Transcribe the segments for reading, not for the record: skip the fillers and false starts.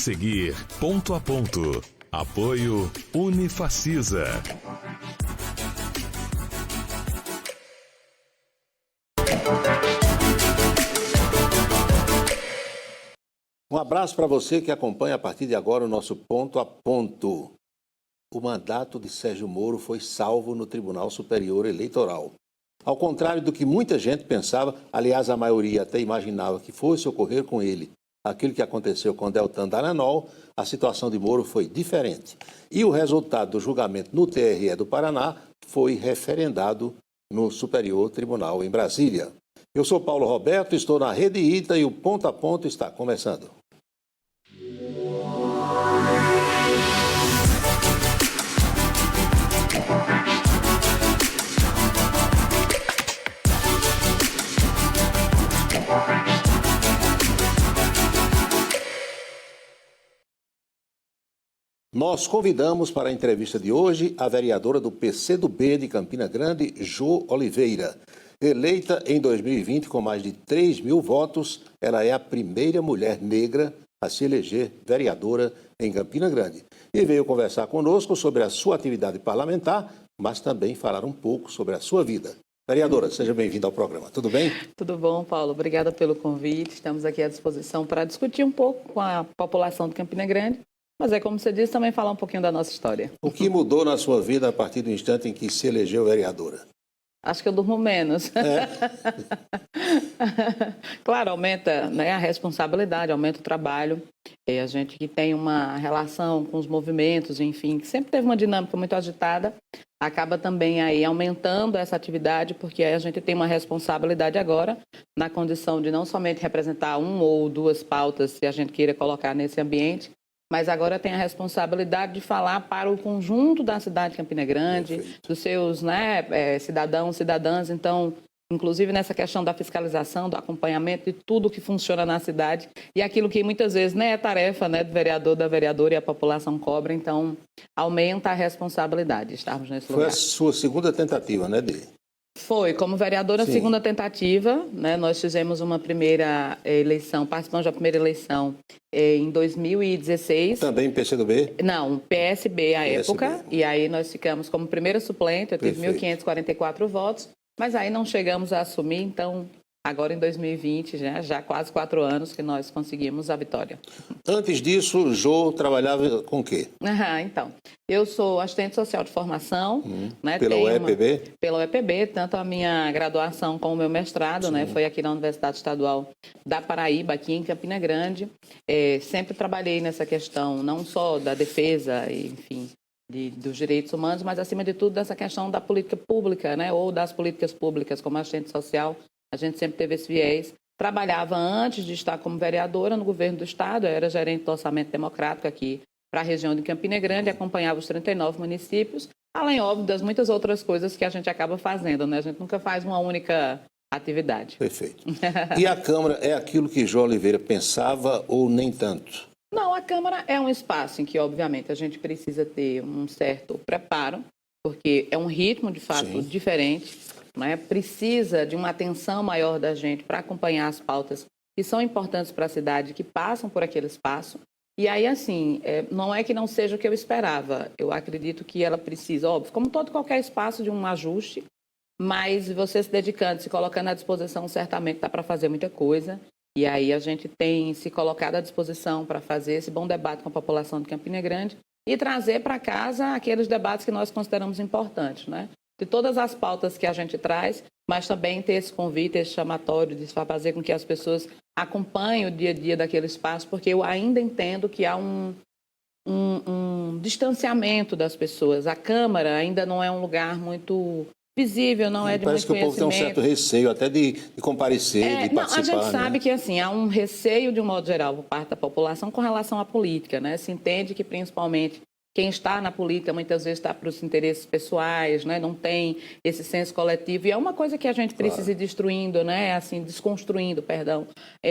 seguir, Ponto a Ponto. Apoio Unifacisa. Um abraço para você que acompanha a partir de agora o nosso Ponto a Ponto. O mandato de Sérgio Moro foi salvo no Tribunal Superior Eleitoral. Ao contrário do que muita gente pensava, aliás, a maioria até imaginava que fosse ocorrer com ele aquilo que aconteceu com Deltan Dallagnol, a situação de Moro foi diferente. E o resultado do julgamento no TRE do Paraná foi referendado no Superior Tribunal em Brasília. Eu sou Paulo Roberto, estou na Rede Ita e o Ponto a Ponto está começando. Nós convidamos para a entrevista de hoje a vereadora do PCdoB de Campina Grande, Jo Oliveira. Eleita em 2020 com mais de 3 mil votos, ela é a primeira mulher negra a se eleger vereadora em Campina Grande. E veio conversar conosco sobre a sua atividade parlamentar, mas também falar um pouco sobre a sua vida. Vereadora, seja bem-vinda ao programa. Tudo bem? Tudo bom, Paulo. Obrigada pelo convite. Estamos aqui à disposição para discutir um pouco com a população de Campina Grande. Mas como você disse, também falar um pouquinho da nossa história. O que mudou na sua vida a partir do instante em que se elegeu vereadora? Acho que eu durmo menos. Claro, aumenta, né, a responsabilidade, aumenta o trabalho. E a gente que tem uma relação com os movimentos, enfim, que sempre teve uma dinâmica muito agitada, acaba também aí aumentando essa atividade, porque a gente tem uma responsabilidade agora na condição de não somente representar uma ou duas pautas, se a gente queira colocar nesse ambiente, mas agora tem a responsabilidade de falar para o conjunto da cidade de Campina Grande, dos seus, né, cidadãos, cidadãs. Então, inclusive nessa questão da fiscalização, do acompanhamento de tudo que funciona na cidade e aquilo que muitas vezes é tarefa, né, do vereador, da vereadora e a população cobra. Então, aumenta a responsabilidade de estarmos nesse lugar. Foi a sua segunda tentativa, né, Dê? Foi, como vereadora, segunda tentativa, né? Nós fizemos uma primeira eleição, participamos da primeira eleição em 2016. Também PCdoB? Não, PSB à época, e aí nós ficamos como primeira suplente, eu tive 1.544 votos, mas aí não chegamos a assumir, então agora em 2020, já quase 4 anos que nós conseguimos a vitória. Antes disso, Jo trabalhava com o quê? Então, eu sou assistente social de formação. Né, pela UEPB? Pela UEPB, tanto a minha graduação como o meu mestrado, né, foi aqui na Universidade Estadual da Paraíba, aqui em Campina Grande. Sempre trabalhei nessa questão, não só da defesa, enfim, dos direitos humanos, mas acima de tudo dessa questão da política pública, né, ou das políticas públicas como assistente social. A gente sempre teve esse viés. Trabalhava antes de estar como vereadora no governo do estado, eu era gerente do orçamento democrático aqui para a região de Campina Grande, acompanhava os 39 municípios, além, óbvio, das muitas outras coisas que a gente acaba fazendo, né? A gente nunca faz uma única atividade. Perfeito. E a Câmara é aquilo que Jo Oliveira pensava ou nem tanto? Não, a Câmara é um espaço em que, obviamente, a gente precisa ter um certo preparo, porque é um ritmo, de fato, diferente. Né? Precisa de uma atenção maior da gente para acompanhar as pautas que são importantes para a cidade, que passam por aquele espaço. E aí, assim, não é que não seja o que eu esperava. Eu acredito que ela precisa, óbvio, como todo qualquer espaço, de um ajuste, mas você se dedicando, se colocando à disposição, certamente dá para fazer muita coisa. E aí a gente tem se colocado à disposição para fazer esse bom debate com a população de Campina Grande e trazer para casa aqueles debates que nós consideramos importantes, né? De todas as pautas que a gente traz, mas também ter esse convite, esse chamatório de fazer com que as pessoas acompanhem o dia a dia daquele espaço, porque eu ainda entendo que há um distanciamento das pessoas. A Câmara ainda não é um lugar muito visível, não é de muito conhecimento. Parece que o povo tem um certo receio até de comparecer, de participar. A gente sabe que assim, há um receio, de um modo geral, por parte da população com relação à política, né? Se entende que, principalmente, quem está na política muitas vezes está para os interesses pessoais, né? Não tem esse senso coletivo. E é uma coisa que a gente precisa ir destruindo, né? Assim, desconstruindo, perdão,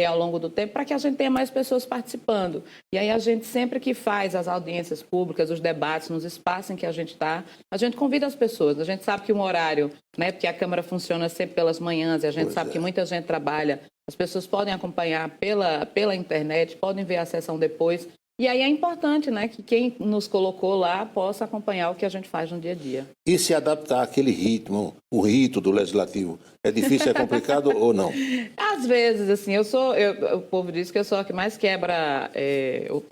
ao longo do tempo, para que a gente tenha mais pessoas participando. E aí a gente sempre que faz as audiências públicas, os debates, nos espaços em que a gente está, a gente convida as pessoas. A gente sabe que um horário, né? Porque a Câmara funciona sempre pelas manhãs e a gente sabe que muita gente trabalha. As pessoas podem acompanhar pela internet, podem ver a sessão depois, E aí é importante, né, que quem nos colocou lá possa acompanhar o que a gente faz no dia a dia. E se adaptar àquele ritmo, o rito do legislativo, é difícil, é complicado ou não? Às vezes, assim, o povo diz que eu sou a que mais quebra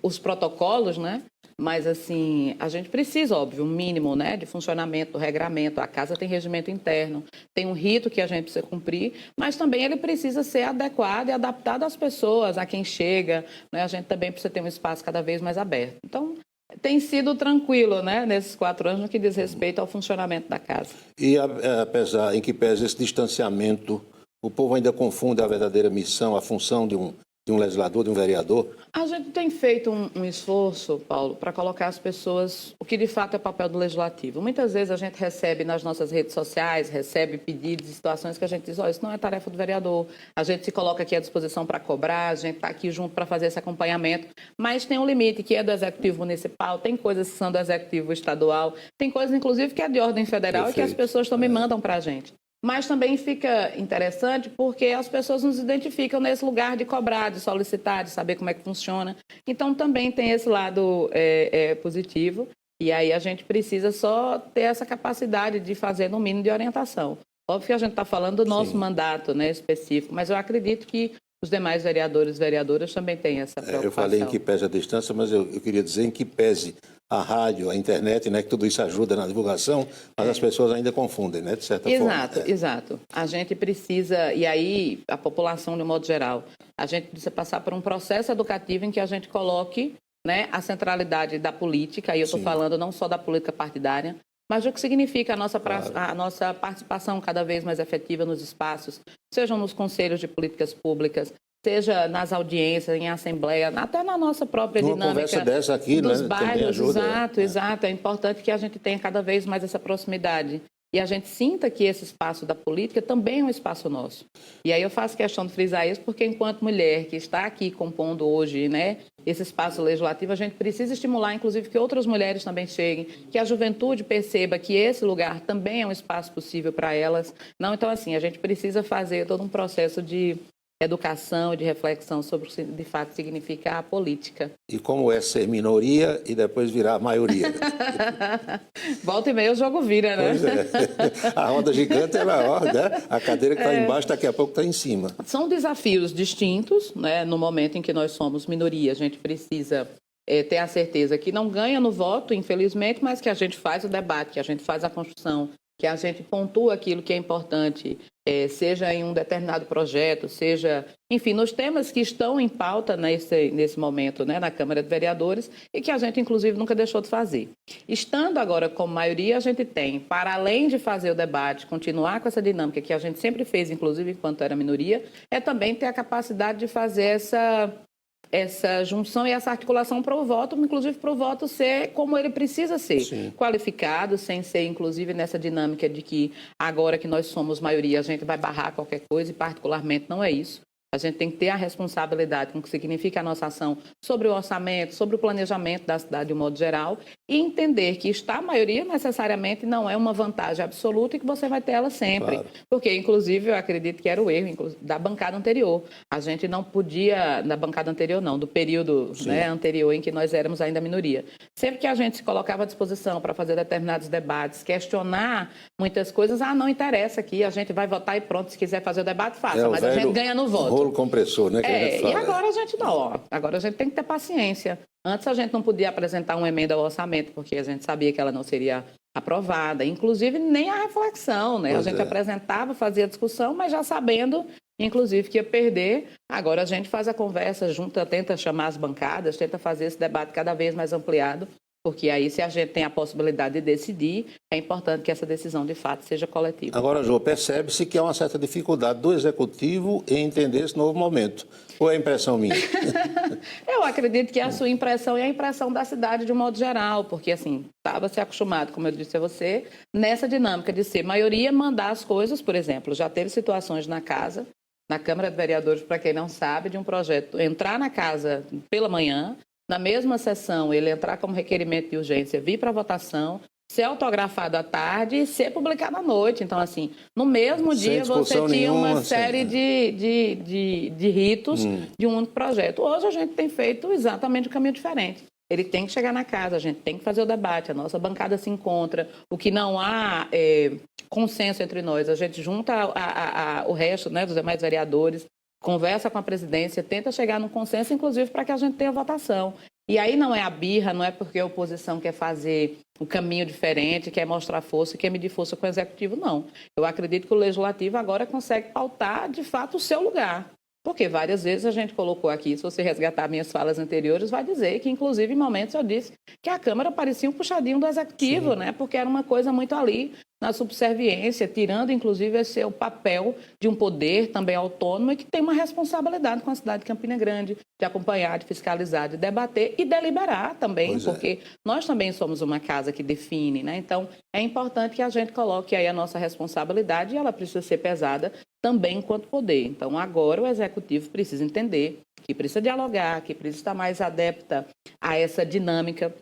os protocolos, né? Mas, assim, a gente precisa, óbvio, um mínimo, né, de funcionamento, do regramento. A casa tem regimento interno, tem um rito que a gente precisa cumprir, mas também ele precisa ser adequado e adaptado às pessoas, a quem chega, né? A gente também precisa ter um espaço cada vez mais aberto. Então, tem sido tranquilo, né, nesses 4 anos, no que diz respeito ao funcionamento da casa. E apesar em que pese esse distanciamento, o povo ainda confunde a verdadeira missão, a função de um legislador, de um vereador? A gente tem feito um esforço, Paulo, para colocar as pessoas o que de fato é papel do legislativo. Muitas vezes a gente recebe nas nossas redes sociais, recebe pedidos e situações que a gente diz, isso não é tarefa do vereador. A gente se coloca aqui à disposição para cobrar, a gente está aqui junto para fazer esse acompanhamento, mas tem um limite que é do executivo municipal, tem coisas que são do executivo estadual, tem coisas inclusive que é de ordem federal. Perfeito. E que as pessoas também mandam para a gente. Mas também fica interessante porque as pessoas nos identificam nesse lugar de cobrar, de solicitar, de saber como é que funciona. Então, também tem esse lado positivo. E aí a gente precisa só ter essa capacidade de fazer no mínimo de orientação. Óbvio que a gente está falando do nosso mandato, né, específico, mas eu acredito que os demais vereadores e vereadoras também têm essa preocupação. Eu falei em que pese a distância, mas eu queria dizer em que pese a rádio, a internet, né, que tudo isso ajuda na divulgação, mas as pessoas ainda confundem, né, de certa forma. Exato. A gente precisa, e aí a população de um modo geral, a gente precisa passar por um processo educativo em que a gente coloque, né, a centralidade da política, e eu estou falando não só da política partidária, mas o que significa a nossa participação cada vez mais efetiva nos espaços, sejam nos conselhos de políticas públicas, seja nas audiências, em assembleia, até na nossa própria dinâmica conversa dessa aqui, dos né, bairros. Ajuda. Exato. É importante que a gente tenha cada vez mais essa proximidade. E a gente sinta que esse espaço da política também é um espaço nosso. E aí eu faço questão de frisar isso porque, enquanto mulher que está aqui compondo hoje, né, esse espaço legislativo, a gente precisa estimular, inclusive, que outras mulheres também cheguem, que a juventude perceba que esse lugar também é um espaço possível para elas. Não, então, assim, a gente precisa fazer todo um processo de educação, de reflexão sobre o que de fato significa a política. E como é ser minoria e depois virar maioria. Volta e meia o jogo vira, né? Pois é. A roda gigante é maior, né? A cadeira que está embaixo daqui a pouco está em cima. São desafios distintos, né? No momento em que nós somos minoria, a gente precisa ter a certeza que não ganha no voto, infelizmente, mas que a gente faz o debate, que a gente faz a construção, que a gente pontua aquilo que é importante, seja em um determinado projeto, seja, enfim, nos temas que estão em pauta nesse momento, né, na Câmara de Vereadores, e que a gente, inclusive, nunca deixou de fazer. Estando agora como maioria, a gente tem, para além de fazer o debate, continuar com essa dinâmica que a gente sempre fez, inclusive, enquanto era minoria, é também ter a capacidade de fazer essa junção e essa articulação para o voto, inclusive para o voto ser como ele precisa ser. Sim. Qualificado, sem ser, inclusive, nessa dinâmica de que agora que nós somos maioria, a gente vai barrar qualquer coisa, e particularmente não é isso. A gente tem que ter a responsabilidade com o que significa a nossa ação sobre o orçamento, sobre o planejamento da cidade de um modo geral, e entender que estar a maioria necessariamente não é uma vantagem absoluta e que você vai ter ela sempre. Claro. Porque, inclusive, eu acredito que era o erro da bancada anterior. A gente não podia, da bancada anterior não, do período, né, anterior em que nós éramos ainda minoria. Sempre que a gente se colocava à disposição para fazer determinados debates, questionar muitas coisas, não interessa aqui, a gente vai votar e pronto, se quiser fazer o debate, faça, mas a gente ganha no voto. Rolo compressor, né? Que a gente fala. E agora a gente não, agora a gente tem que ter paciência. Antes a gente não podia apresentar uma emenda ao orçamento, porque a gente sabia que ela não seria aprovada, inclusive nem a reflexão, né? A gente apresentava, fazia discussão, mas já sabendo, inclusive, que ia perder. Agora a gente faz a conversa, junta, tenta chamar as bancadas, tenta fazer esse debate cada vez mais ampliado, porque aí, se a gente tem a possibilidade de decidir, é importante que essa decisão, de fato, seja coletiva. Agora, Jô, percebe-se que há uma certa dificuldade do Executivo em entender esse novo momento. Ou é impressão minha? Eu acredito que a sua impressão é a impressão da cidade de um modo geral, porque, assim, estava se acostumado, como eu disse a você, nessa dinâmica de ser maioria, mandar as coisas, por exemplo, já teve situações na casa, na Câmara de Vereadores, para quem não sabe, de um projeto entrar na casa pela manhã, na mesma sessão, ele entrar como requerimento de urgência, vir para votação, ser autografado à tarde e ser publicado à noite. Então, assim, no mesmo dia você tinha uma série de ritos de um único projeto. Hoje a gente tem feito exatamente um caminho diferente. Ele tem que chegar na casa, a gente tem que fazer o debate, a nossa bancada se encontra, o que não há consenso entre nós, a gente junta o resto, né, dos demais vereadores, conversa com a presidência, tenta chegar num consenso, inclusive para que a gente tenha votação. E aí não é a birra, não é porque a oposição quer fazer um caminho diferente, quer mostrar força, quer medir força com o executivo, não. Eu acredito que o legislativo agora consegue pautar, de fato, o seu lugar. Porque várias vezes a gente colocou aqui, se você resgatar minhas falas anteriores, vai dizer que, inclusive, em momentos eu disse que a Câmara parecia um puxadinho do Executivo, né? Porque era uma coisa muito ali na subserviência, tirando, inclusive, esse o papel de um poder também autônomo e que tem uma responsabilidade com a cidade de Campina Grande, de acompanhar, de fiscalizar, de debater e deliberar também, porque nós também somos uma casa que define, né? Então, é importante que a gente coloque aí a nossa responsabilidade e ela precisa ser pesada também enquanto poder. Então, agora o Executivo precisa entender que precisa dialogar, que precisa estar mais adepta a essa dinâmica.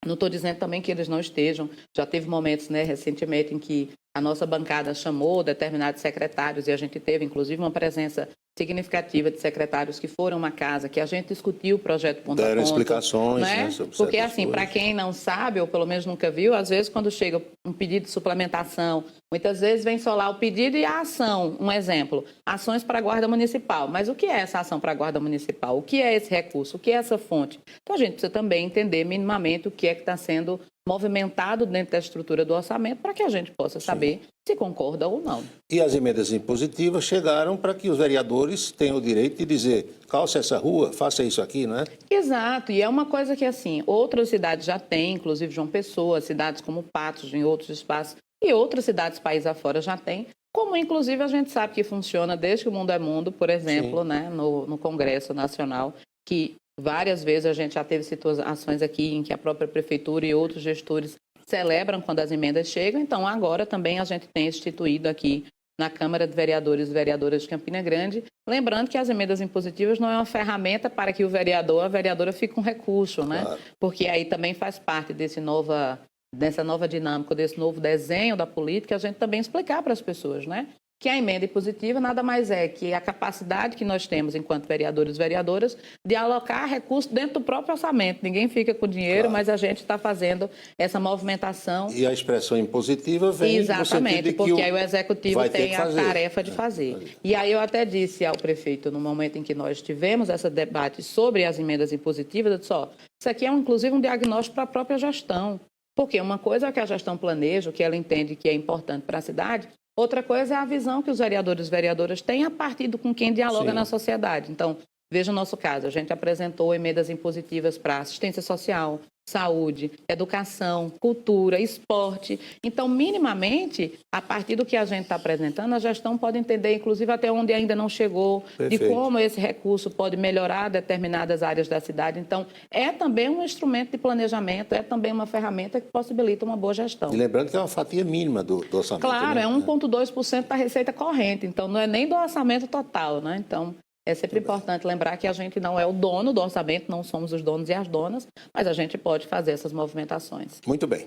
Não estou dizendo também que eles não estejam. Já teve momentos, né, recentemente, em que a nossa bancada chamou determinados secretários e a gente teve, inclusive, uma presença significativa de secretários que foram uma casa, que a gente discutiu o projeto ponto a ponto. Deram explicações, né, sobre porque, assim, para quem não sabe, ou pelo menos nunca viu, às vezes quando chega um pedido de suplementação, muitas vezes vem só lá o pedido e a ação. Um exemplo, ações para a Guarda Municipal. Mas o que é essa ação para a Guarda Municipal? O que é esse recurso? O que é essa fonte? Então, a gente precisa também entender minimamente o que é que está sendo movimentado dentro da estrutura do orçamento para que a gente possa saber se concorda ou não. E as emendas impositivas chegaram para que os vereadores tenham o direito de dizer, calce essa rua, faça isso aqui, não é? Exato, e é uma coisa que, assim, outras cidades já têm, inclusive João Pessoa, cidades como Patos, em outros espaços, e outras cidades país afora já têm, como inclusive a gente sabe que funciona desde que o mundo é mundo, por exemplo, né, no Congresso Nacional, que várias vezes a gente já teve situações aqui em que a própria prefeitura e outros gestores celebram quando as emendas chegam. Então, agora também a gente tem instituído aqui na Câmara de Vereadores e Vereadoras de Campina Grande, lembrando que as emendas impositivas não é uma ferramenta para que o vereador, a vereadora fique com recurso, né? Claro. Porque aí também faz parte dessa nova dinâmica, desse novo desenho da política, a gente também explicar para as pessoas, né? Que a emenda impositiva nada mais é que a capacidade que nós temos enquanto vereadores e vereadoras de alocar recursos dentro do próprio orçamento. Ninguém fica com dinheiro, mas a gente está fazendo essa movimentação. E a expressão impositiva vem exatamente, no porque aí o Executivo tem a tarefa de fazer. E aí eu até disse ao prefeito, no momento em que nós tivemos esse debate sobre as emendas impositivas, eu disse, isso aqui é inclusive um diagnóstico para a própria gestão. Porque uma coisa é que a gestão planeja, o que ela entende que é importante para a cidade, outra coisa é a visão que os vereadores e vereadoras têm a partir com quem dialoga na sociedade. Então, veja o nosso caso, a gente apresentou emendas impositivas para assistência social, saúde, educação, cultura, esporte. Então, minimamente, a partir do que a gente está apresentando, a gestão pode entender, inclusive, até onde ainda não chegou, de como esse recurso pode melhorar determinadas áreas da cidade. Então, é também um instrumento de planejamento, é também uma ferramenta que possibilita uma boa gestão. E lembrando que é uma fatia mínima do orçamento. Claro, né? É 1,2% da receita corrente, então não é nem do orçamento total, né? Então, é sempre importante lembrar que a gente não é o dono do orçamento, não somos os donos e as donas, mas a gente pode fazer essas movimentações. Muito bem.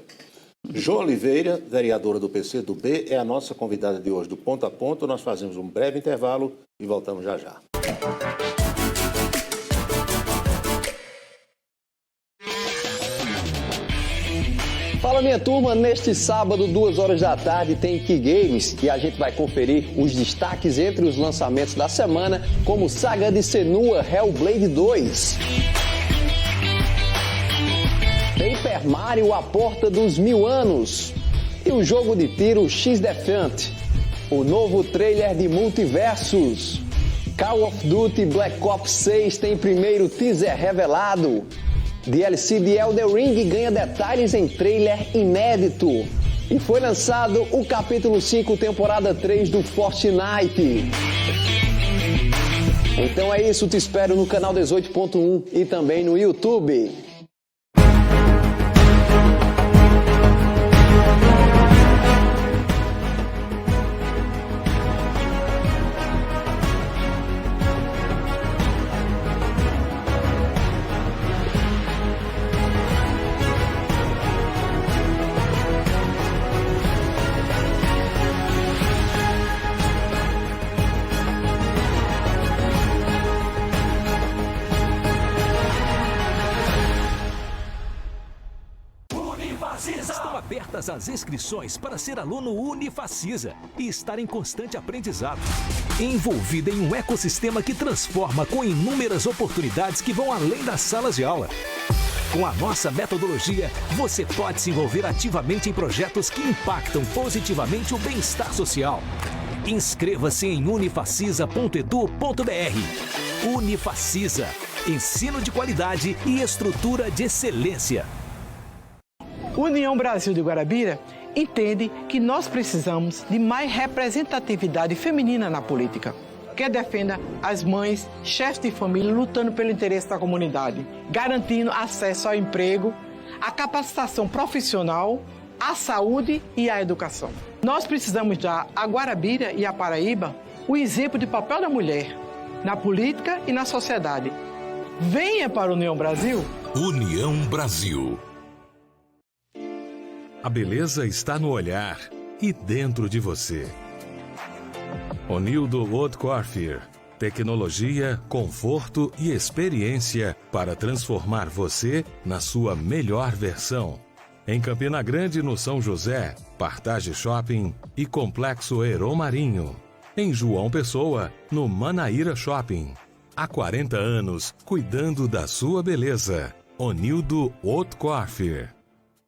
Jo Oliveira, vereadora do PCdoB, é a nossa convidada de hoje do Ponto a Ponto. Nós fazemos um breve intervalo e voltamos já já. Fala, minha turma, neste sábado, 2 horas da tarde, tem Key Games e a gente vai conferir os destaques entre os lançamentos da semana, como Saga de Senua Hellblade 2, Paper Mario A Porta dos 1000 Anos e o jogo de tiro X-Defiant, o novo trailer de Multiversus, Call of Duty Black Ops 6 tem primeiro teaser revelado, DLC de Elden Ring ganha detalhes em trailer inédito. E foi lançado o capítulo 5, temporada 3 do Fortnite. Então é isso, te espero no canal 18.1 e também no YouTube. abertas as inscrições para ser aluno Unifacisa e estar em constante aprendizado. Envolvida em um ecossistema que transforma com inúmeras oportunidades que vão além das salas de aula. Com a nossa metodologia, você pode se envolver ativamente em projetos que impactam positivamente o bem-estar social. Inscreva-se em unifacisa.edu.br. Unifacisa. Ensino de qualidade e estrutura de excelência. União Brasil de Guarabira entende que nós precisamos de mais representatividade feminina na política. Que defenda as mães, chefes de família, lutando pelo interesse da comunidade, garantindo acesso ao emprego, à capacitação profissional, à saúde e à educação. Nós precisamos dar à Guarabira e à Paraíba o exemplo de papel da mulher na política e na sociedade. Venha para a União Brasil. União Brasil. A beleza está no olhar e dentro de você. Onildo Haute Coiffure. Tecnologia, conforto e experiência para transformar você na sua melhor versão. Em Campina Grande, no São José, Partage Shopping e Complexo Aeromarinho. Em João Pessoa, no Manaíra Shopping. Há 40 anos, cuidando da sua beleza. Onildo Haute Coiffure.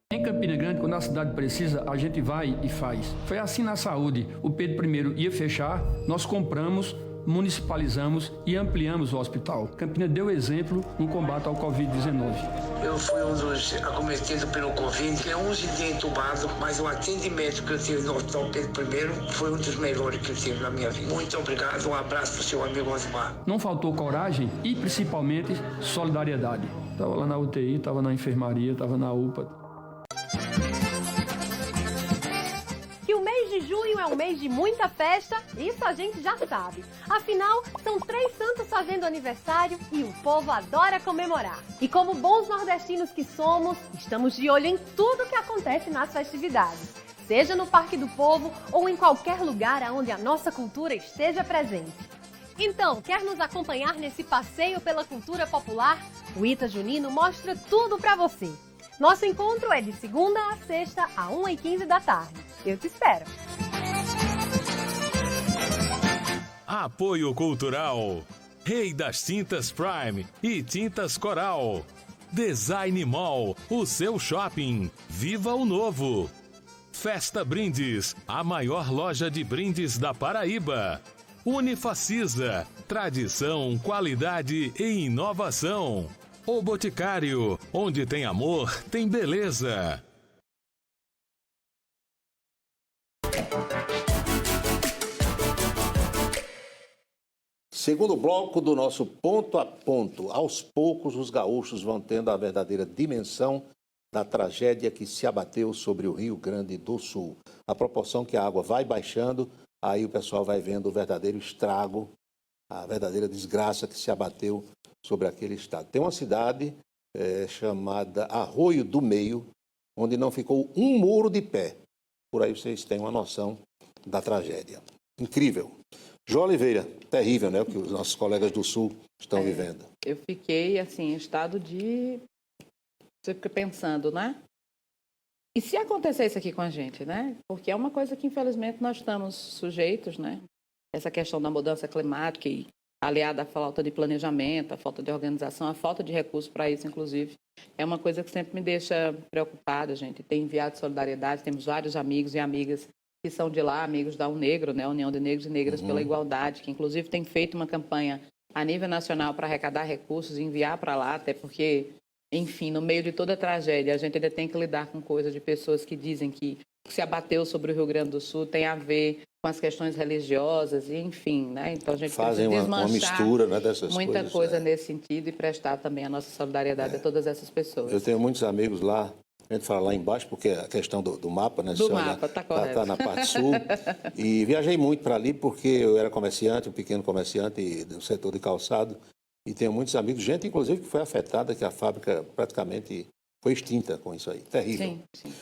Em Campina Grande, quando a cidade precisa, a gente vai e faz. Foi assim na saúde. O Pedro I ia fechar, nós compramos, municipalizamos e ampliamos o hospital. Campina deu exemplo no combate ao Covid-19. Eu fui um dos acometidos pelo Covid, que é 11 dias entubado, mas o atendimento que eu tive no Hospital Pedro I foi um dos melhores que eu tive na minha vida. Muito obrigado, um abraço para o seu amigo Osmar. Não faltou coragem e, principalmente, solidariedade. Estava lá na UTI, estava na enfermaria, estava na UPA. Que o mês de junho é um mês de muita festa, isso a gente já sabe. Afinal, são 3 santos fazendo aniversário e o povo adora comemorar. E como bons nordestinos que somos, estamos de olho em tudo que acontece nas festividades. Seja no Parque do Povo ou em qualquer lugar onde a nossa cultura esteja presente. Então, quer nos acompanhar nesse passeio pela cultura popular? O Ita Junino mostra tudo pra você. Nosso encontro é de segunda a sexta, às 1h15 da tarde. Eu te espero. Apoio Cultural. Rei das Tintas Prime e Tintas Coral. Design Mall, o seu shopping. Viva o novo. Festa Brindes, a maior loja de brindes da Paraíba. Unifacisa, tradição, qualidade e inovação. O Boticário, onde tem amor, tem beleza. Segundo bloco do nosso Ponto a Ponto, aos poucos os gaúchos vão tendo a verdadeira dimensão da tragédia que se abateu sobre o Rio Grande do Sul. À proporção que a água vai baixando, aí o pessoal vai vendo o verdadeiro estrago, a verdadeira desgraça que se abateu sobre aquele estado. Tem uma cidade chamada Arroio do Meio, onde não ficou um muro de pé. Por aí vocês têm uma noção da tragédia. Incrível. João Oliveira, terrível, né? O que os nossos colegas do Sul estão vivendo. Eu fiquei, assim, em estado de... Você fica pensando, né? E se acontecesse aqui com a gente, né? Porque é uma coisa que, infelizmente, nós estamos sujeitos, né? Essa questão da mudança climática e aliada à falta de planejamento, à falta de organização, à falta de recursos para isso, inclusive, é uma coisa que sempre me deixa preocupada, gente. Tem enviado solidariedade, temos vários amigos e amigas que são de lá, amigos da UNEGRO, né, União de Negros e Negras pela Igualdade, que inclusive tem feito uma campanha a nível nacional para arrecadar recursos e enviar para lá, até porque, enfim, no meio de toda a tragédia, a gente ainda tem que lidar com coisas de pessoas que dizem que o que se abateu sobre o Rio Grande do Sul tem a ver com as questões religiosas, e enfim, né? Então a gente fazem precisa uma mistura, né, dessas muita coisas, coisa nesse sentido e prestar também a nossa solidariedade a todas essas pessoas. Eu tenho muitos amigos lá, a gente fala lá embaixo, porque a questão do mapa, né? Do mapa, está correto. Está na parte sul. E viajei muito para ali porque eu era comerciante, um pequeno comerciante do setor de calçado, e tenho muitos amigos, gente inclusive que foi afetada, que a fábrica praticamente foi extinta com isso aí. Terrível. Sim, sim.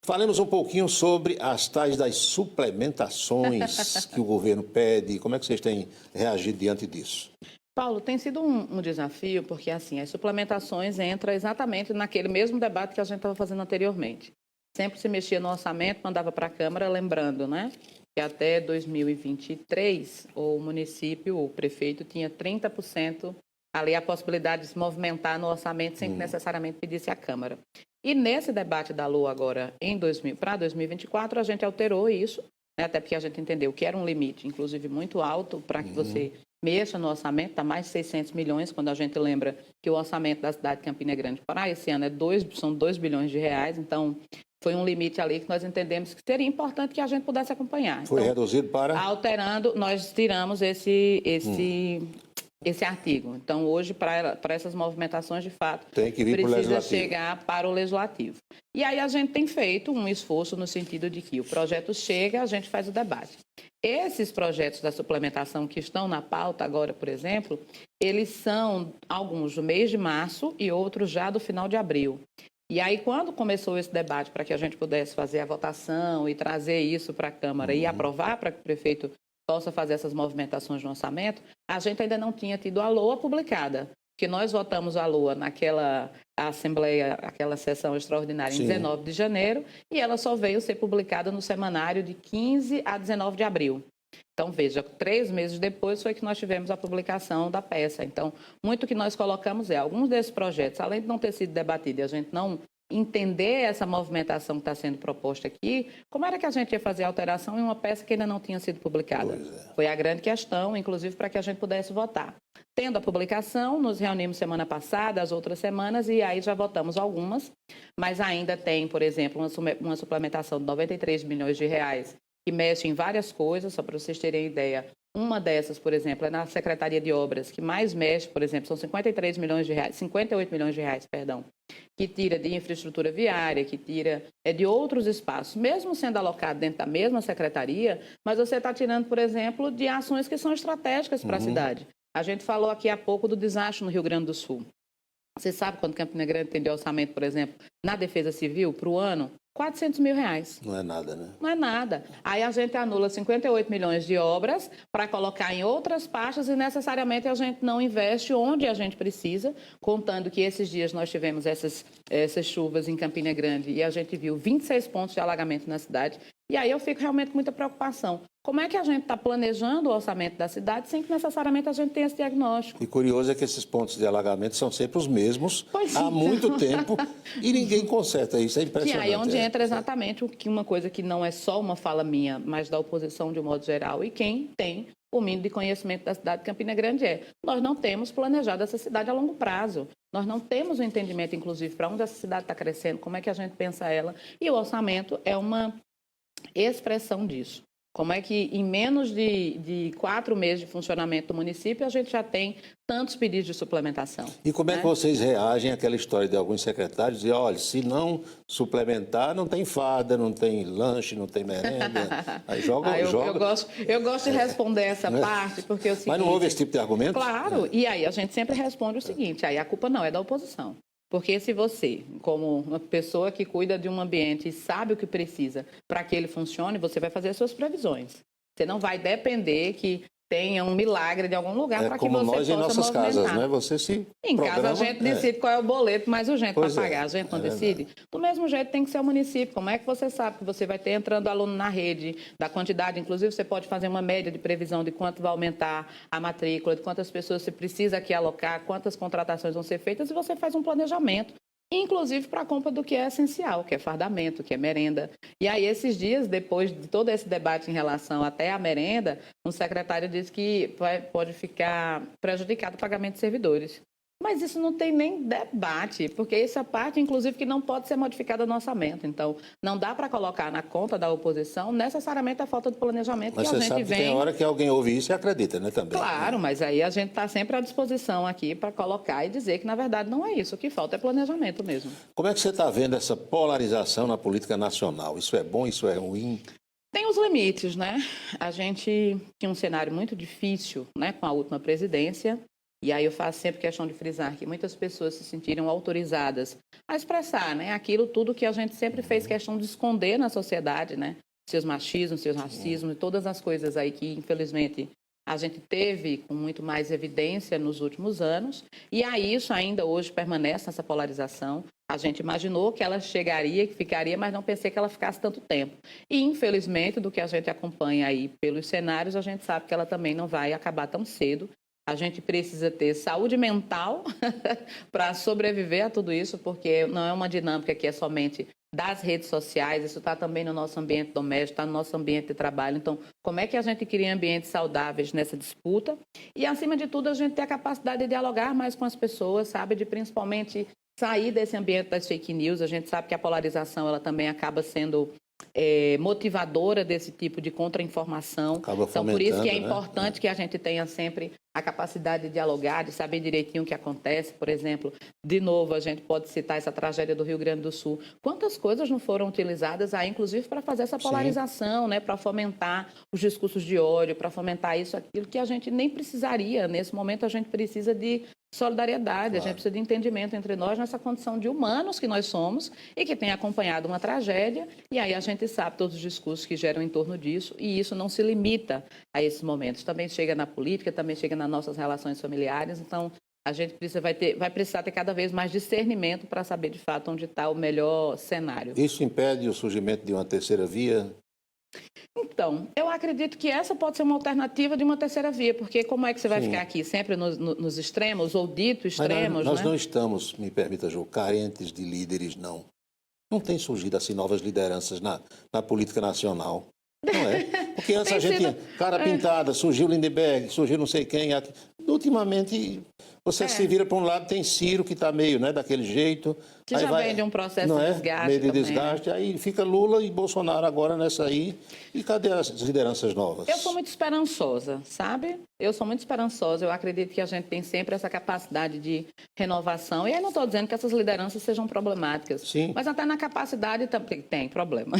Falemos um pouquinho sobre as tais das suplementações que o governo pede. Como é que vocês têm reagido diante disso? Paulo, tem sido um desafio, porque assim, as suplementações entram exatamente naquele mesmo debate que a gente estava fazendo anteriormente. sempre se mexia no orçamento, mandava para a Câmara, lembrando, né, que até 2023 o município, o prefeito, tinha 30% ali a possibilidade de se movimentar no orçamento sem que necessariamente pedisse à Câmara. E nesse debate da LOA agora, para 2024, a gente alterou isso, né, até porque a gente entendeu que era um limite, inclusive muito alto, para que você mexa no orçamento, está mais de 600 milhões, quando a gente lembra que o orçamento da cidade de Campina Grande para esse ano são 2 bilhões de reais, então foi um limite ali que nós entendemos que seria importante que a gente pudesse acompanhar. Foi então, reduzido para? Alterando, nós tiramos esse artigo. Então, hoje, para essas movimentações, de fato, tem que vir precisa chegar para o Legislativo. E aí a gente tem feito um esforço no sentido de que o projeto chega, a gente faz o debate. Esses projetos da suplementação que estão na pauta agora, por exemplo, eles são alguns do mês de março e outros já do final de abril. E aí, quando começou esse debate para que a gente pudesse fazer a votação e trazer isso para a Câmara e aprovar para que o prefeito possa fazer essas movimentações no orçamento, a gente ainda não tinha tido a LOA publicada, porque nós votamos a LOA naquela Assembleia, aquela sessão extraordinária em 19 de janeiro, e ela só veio ser publicada no semanário de 15 a 19 de abril. Então, veja, 3 meses depois foi que nós tivemos a publicação da peça. Então, muito que nós colocamos alguns desses projetos, além de não ter sido debatido e a gente não entender essa movimentação que está sendo proposta aqui, como era que a gente ia fazer a alteração em uma peça que ainda não tinha sido publicada? Foi a grande questão, inclusive, para que a gente pudesse votar. Tendo a publicação, nos reunimos semana passada, as outras semanas, e aí já votamos algumas, mas ainda tem, por exemplo, uma suplementação de 93 milhões de reais que mexe em várias coisas, só para vocês terem ideia. Uma dessas, por exemplo, é na Secretaria de Obras, que mais mexe, por exemplo, são 58 milhões de reais, que tira de infraestrutura viária, que tira de outros espaços, mesmo sendo alocado dentro da mesma secretaria, mas você está tirando, por exemplo, de ações que são estratégicas para a cidade. A gente falou aqui há pouco do desastre no Rio Grande do Sul. Você sabe quando Campina Grande tem de orçamento, por exemplo, na Defesa Civil, para o ano? 400 mil reais. Não é nada, né? Não é nada. Aí a gente anula 58 milhões de obras para colocar em outras pastas e necessariamente a gente não investe onde a gente precisa, contando que esses dias nós tivemos essas chuvas em Campina Grande e a gente viu 26 pontos de alagamento na cidade. E aí eu fico realmente com muita preocupação. Como é que a gente está planejando o orçamento da cidade sem que necessariamente a gente tenha esse diagnóstico? E curioso é que esses pontos de alagamento são sempre os mesmos há muito tempo e ninguém conserta isso, é impressionante. E aí é onde entra exatamente uma coisa que não é só uma fala minha, mas da oposição de um modo geral, e quem tem o mínimo de conhecimento da cidade de Campina Grande nós não temos planejado essa cidade a longo prazo. Nós não temos um entendimento, inclusive, para onde essa cidade está crescendo, como é que a gente pensa ela, e o orçamento é uma expressão disso. Como é que em menos de 4 meses de funcionamento do município a gente já tem tantos pedidos de suplementação? E como é que vocês reagem àquela história de alguns secretários dizer, olha, se não suplementar, não tem farda, não tem lanche, não tem merenda. Aí joga. Eu gosto de responder essa parte, porque é o seguinte... Mas não houve esse tipo de argumento? Claro, e aí a gente sempre responde o seguinte, aí a culpa não é da oposição. Porque se você, como uma pessoa que cuida de um ambiente e sabe o que precisa para que ele funcione, você vai fazer as suas previsões. Você não vai depender que tenha um milagre de algum lugar para que você possa movimentar. Como nós em nossas casas, né? Você se Em casa a gente decide qual é o boleto mais urgente para pagar. A gente não decide. Do mesmo jeito tem que ser o município. Como é que você sabe que você vai ter entrando aluno na rede, da quantidade? Inclusive você pode fazer uma média de previsão de quanto vai aumentar a matrícula, de quantas pessoas você precisa aqui alocar, quantas contratações vão ser feitas, e você faz um planejamento. Inclusive para a compra do que é essencial, que é fardamento, que é merenda. E aí, esses dias, depois de todo esse debate em relação até à merenda, um secretário disse que pode ficar prejudicado o pagamento de servidores. Mas isso não tem nem debate, porque essa parte, inclusive, que não pode ser modificada no orçamento. Então, não dá para colocar na conta da oposição necessariamente a falta de planejamento que a gente vem... Mas você sabe que tem hora que alguém ouve isso e acredita, né, também? Claro, mas aí a gente está sempre à disposição aqui para colocar e dizer que, na verdade, não é isso. O que falta é planejamento mesmo. Como é que você está vendo essa polarização na política nacional? Isso é bom, isso é ruim? Tem os limites, né? A gente tinha um cenário muito difícil, né, com a última presidência. E aí eu faço sempre questão de frisar que muitas pessoas se sentiram autorizadas a expressar, né, aquilo tudo que a gente sempre fez questão de esconder na sociedade, né? Seus machismos, seus racismos, todas as coisas aí que, infelizmente, a gente teve com muito mais evidência nos últimos anos. E aí isso ainda hoje permanece, essa polarização. A gente imaginou que ela chegaria, que ficaria, mas não pensei que ela ficasse tanto tempo. E, infelizmente, do que a gente acompanha aí pelos cenários, a gente sabe que ela também não vai acabar tão cedo. A gente precisa ter saúde mental para sobreviver a tudo isso, porque não é uma dinâmica que é somente das redes sociais, isso está também no nosso ambiente doméstico, está no nosso ambiente de trabalho. Então, como é que a gente cria ambientes saudáveis nessa disputa? E, acima de tudo, a gente ter a capacidade de dialogar mais com as pessoas, sabe? De principalmente sair desse ambiente das fake news. A gente sabe que a polarização ela também acaba sendo motivadora desse tipo de contra-informação. Então, por isso que é importante que a gente tenha sempre a capacidade de dialogar, de saber direitinho o que acontece. Por exemplo, de novo, a gente pode citar essa tragédia do Rio Grande do Sul. Quantas coisas não foram utilizadas aí, inclusive, para fazer essa polarização, né? Para fomentar os discursos de ódio, para fomentar isso, aquilo que a gente nem precisaria. Nesse momento, a gente precisa de solidariedade, a gente precisa de entendimento entre nós nessa condição de humanos que nós somos e que tem acompanhado uma tragédia, e aí a gente sabe todos os discursos que geram em torno disso, e isso não se limita a esses momentos. Também chega na política, também chega nas nossas relações familiares, então a gente vai precisar ter cada vez mais discernimento para saber de fato onde está o melhor cenário. Isso impede o surgimento de uma terceira via? Então, eu acredito que essa pode ser uma alternativa de uma terceira via, porque como é que você vai ficar aqui sempre nos extremos, ou dito extremos, nós não estamos, me permita, Ju, carentes de líderes, não. Não tem surgido assim novas lideranças na política nacional. Não é? Porque antes a gente tinha cara pintada, surgiu Lindbergh, surgiu não sei quem. Ultimamente, você se vira para um lado, tem Ciro, que está meio, né, daquele jeito. Que já vem de um processo de desgaste. Meio de também, desgaste. Né? Aí fica Lula e Bolsonaro agora nessa aí. E cadê as lideranças novas? Eu sou muito esperançosa, sabe? Eu sou muito esperançosa. Eu acredito que a gente tem sempre essa capacidade de renovação. E aí não estou dizendo que essas lideranças sejam problemáticas. Sim. Mas até na capacidade também tem problema.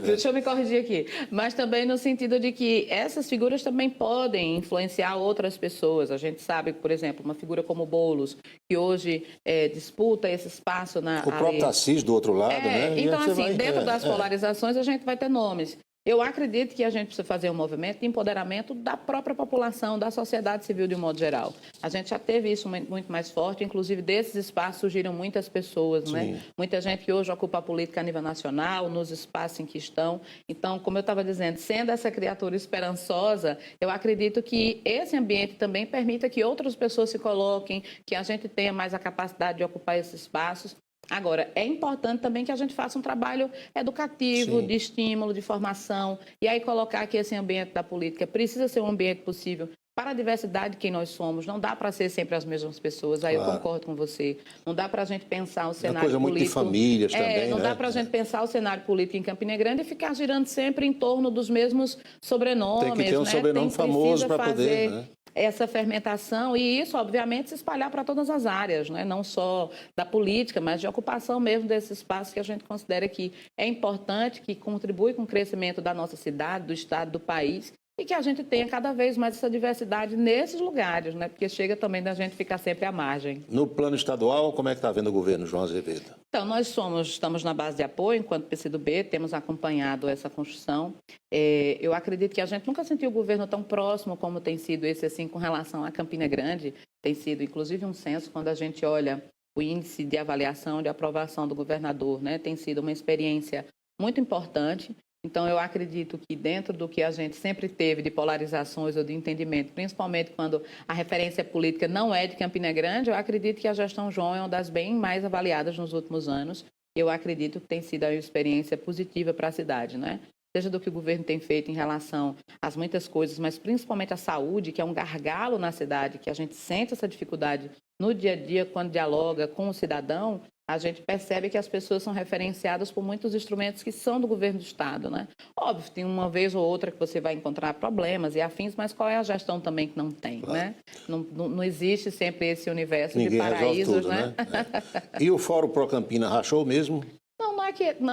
Deixa eu me corrigir aqui. Mas também no sentido de que essas figuras também podem influenciar outras pessoas. A gente sabe, por exemplo, uma figura como Boulos, que hoje disputa esse espaço na... O próprio Tarcísio do outro lado, né? Então, assim, dentro das polarizações, a gente vai ter nomes. Eu acredito que a gente precisa fazer um movimento de empoderamento da própria população, da sociedade civil de um modo geral. A gente já teve isso muito mais forte, inclusive desses espaços surgiram muitas pessoas, né? Muita gente que hoje ocupa a política a nível nacional, nos espaços em que estão. Então, como eu estava dizendo, sendo essa criatura esperançosa, eu acredito que esse ambiente também permita que outras pessoas se coloquem, que a gente tenha mais a capacidade de ocupar esses espaços. Agora, é importante também que a gente faça um trabalho educativo, de estímulo, de formação, e aí colocar que esse ambiente da política precisa ser um ambiente possível para a diversidade de quem nós somos. Não dá para ser sempre as mesmas pessoas, aí eu concordo com você. Não dá para a gente pensar o cenário político... muito de famílias também, não né? dá para a gente pensar o cenário político em Campina Grande e ficar girando sempre em torno dos mesmos sobrenomes. Tem que ter um sobrenome famoso para poder... Né? Essa fermentação e isso, obviamente, se espalhar para todas as áreas, né? Não só da política, mas de ocupação mesmo desse espaço que a gente considera que é importante, que contribui com o crescimento da nossa cidade, do estado, do país, e que a gente tenha cada vez mais essa diversidade nesses lugares, né? Porque chega também da gente ficar sempre à margem. No plano estadual, como é que está vendo o governo, João Azevedo? Então, nós estamos na base de apoio, enquanto PCdoB, temos acompanhado essa construção. Eu acredito que a gente nunca sentiu o governo tão próximo como tem sido esse, assim, com relação a Campina Grande. Tem sido, inclusive, um censo, quando a gente olha o índice de avaliação, de aprovação do governador, né? Tem sido uma experiência muito importante. Então, eu acredito que dentro do que a gente sempre teve de polarizações ou de entendimento, principalmente quando a referência política não é de Campina Grande, eu acredito que a gestão João é uma das bem mais avaliadas nos últimos anos. Eu acredito que tem sido uma experiência positiva para a cidade, né? Seja do que o governo tem feito em relação às muitas coisas, mas principalmente a saúde, que é um gargalo na cidade, que a gente sente essa dificuldade no dia a dia quando dialoga com o cidadão. A gente percebe que as pessoas são referenciadas por muitos instrumentos que são do governo do Estado, né? Óbvio, tem uma vez ou outra que você vai encontrar problemas e afins, mas qual é a gestão também que não tem, né? Não existe sempre esse universo de paraísos, tudo, né? E o Fórum Pro Campina rachou mesmo? Não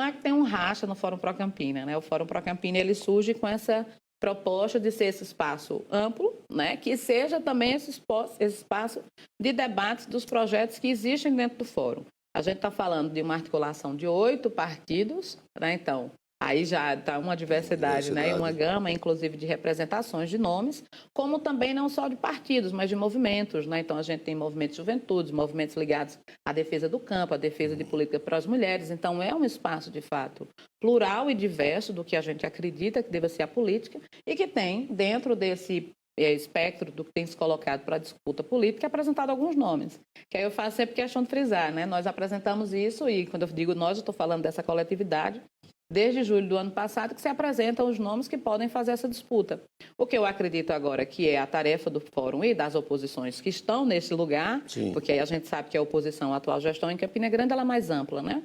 é que tem um racha no Fórum Pro Campina, né? O Fórum Pro Campina, ele surge com essa proposta de ser esse espaço amplo, né? Que seja também esse espaço de debates dos projetos que existem dentro do Fórum. A gente está falando de uma articulação de 8 partidos, né? Então, Aí já está uma diversidade, né? E uma gama, inclusive, de representações de nomes, como também não só de partidos, mas de movimentos, né? Então, a gente tem movimentos de juventude, movimentos ligados à defesa do campo, à defesa de política para as mulheres. Então, é um espaço, de fato, plural e diverso do que a gente acredita que deva ser a política e que tem, dentro desse espectro do que tem se colocado para a disputa política, apresentado alguns nomes. Que aí eu faço sempre questão de frisar, né? Nós apresentamos isso e, quando eu digo nós, eu estou falando dessa coletividade, desde julho do ano passado, que se apresentam os nomes que podem fazer essa disputa. O que eu acredito agora que é a tarefa do Fórum e das oposições que estão nesse lugar, porque aí a gente sabe que a oposição à atual gestão em Campina Grande ela é mais ampla, né?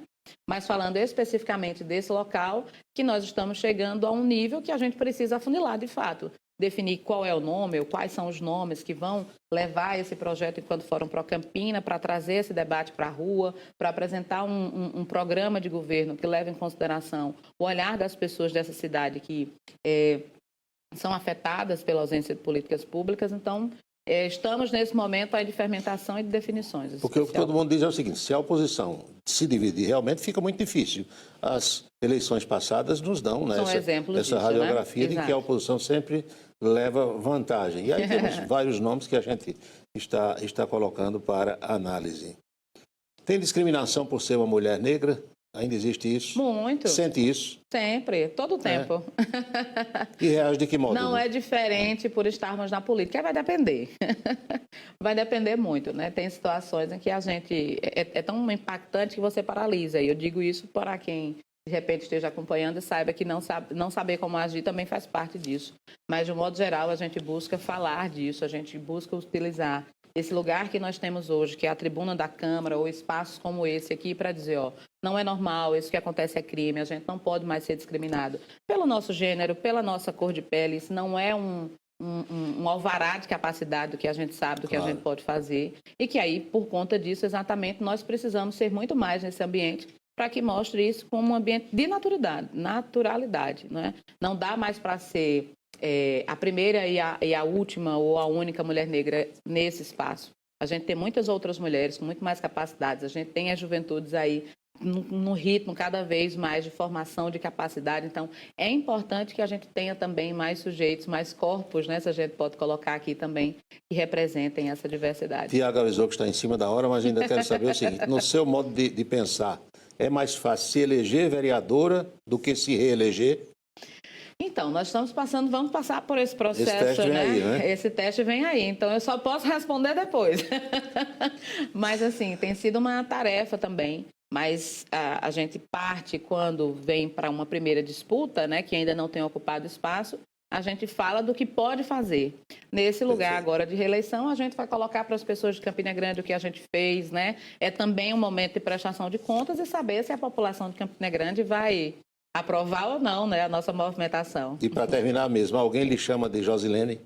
Mas falando especificamente desse local, que nós estamos chegando a um nível que a gente precisa afunilar de fato. Definir qual é o nome ou quais são os nomes que vão levar esse projeto enquanto Fórum Pro Campina para trazer esse debate para a rua, para apresentar um programa de governo que leve em consideração o olhar das pessoas dessa cidade que são afetadas pela ausência de políticas públicas. Então, estamos nesse momento aí de fermentação e de definições. Porque o que todo mundo diz é o seguinte, se a oposição se dividir realmente fica muito difícil. As eleições passadas nos dão, né, essa radiografia, né? De que a oposição sempre leva vantagem. E aí temos vários nomes que a gente está colocando para análise. Tem discriminação por ser uma mulher negra? Ainda existe isso? Muito. Sente isso? Sempre, todo o tempo. E reage de que modo? Não é diferente por estarmos na política, vai depender. Vai depender muito, né? Tem situações em que a gente é tão impactante que você paralisa. E eu digo isso para quem de repente esteja acompanhando e saiba que não saber como agir também faz parte disso. Mas, de um modo geral, a gente busca falar disso, a gente busca utilizar esse lugar que nós temos hoje, que é a tribuna da Câmara, ou espaços como esse aqui, para dizer, ó, não é normal, isso que acontece é crime, a gente não pode mais ser discriminado pelo nosso gênero, pela nossa cor de pele, isso não é um alvará de capacidade do que a gente sabe, do que a gente pode fazer, e que aí, por conta disso, exatamente, nós precisamos ser muito mais nesse ambiente para que mostre isso como um ambiente de naturalidade, né? Não dá mais para ser a primeira e a última ou a única mulher negra nesse espaço. A gente tem muitas outras mulheres com muito mais capacidades, a gente tem as juventudes aí no ritmo cada vez mais de formação de capacidade, então é importante que a gente tenha também mais sujeitos, mais corpos, né, se a gente pode colocar aqui também, que representem essa diversidade. Tiago avisou que está em cima da hora, mas ainda quero saber o seguinte, no seu modo de pensar, é mais fácil se eleger vereadora do que se reeleger? Então, nós vamos passar por esse processo, esse teste vem aí, né? Esse teste vem aí, então eu só posso responder depois. Mas, assim, tem sido uma tarefa também, mas a gente parte quando vem para uma primeira disputa, né, que ainda não tem ocupado espaço, a gente fala do que pode fazer. Nesse lugar agora de reeleição, a gente vai colocar para as pessoas de Campina Grande o que a gente fez, né? É também um momento de prestação de contas e saber se a população de Campina Grande vai aprovar ou não, né, a nossa movimentação. E para terminar mesmo, alguém lhe chama de Josilene?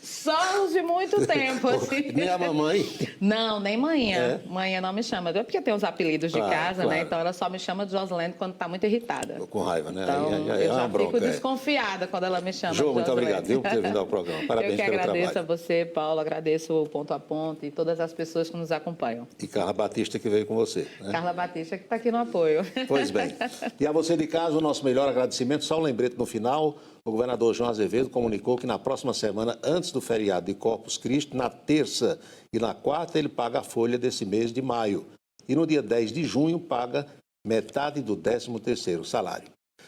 Só os de muito tempo, assim. Nem a mamãe? Não, nem manhã. Manhã não me chama. É porque tem os apelidos de casa, claro, né? Então ela só me chama de Josilene quando está muito irritada. Com raiva, né? Então, aí eu já bronca, fico desconfiada quando ela me chama. Jô, muito obrigado, viu, por ter vindo ao programa. Parabéns pelo trabalho. Eu que agradeço a você, Paulo, agradeço o Ponto a Ponto e todas as pessoas que nos acompanham. E Carla Batista, que veio com você. Né? Carla Batista, que está aqui no apoio. Pois bem. E a você de casa, o nosso melhor agradecimento. Só um lembrete no final. O governador João Azevedo comunicou que na próxima semana, antes do feriado de Corpus Christi, na terça e na quarta, ele paga a folha desse mês de maio. E no dia 10 de junho, paga metade do 13º salário.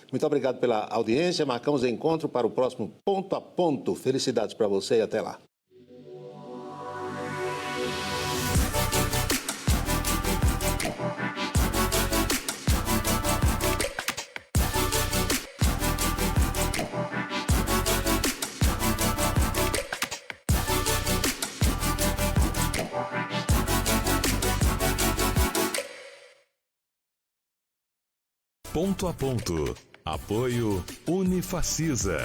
Muito obrigado pela audiência. Marcamos encontro para o próximo Ponto a Ponto. Felicidades para você e até lá. Ponto a Ponto. Apoio Unifacisa.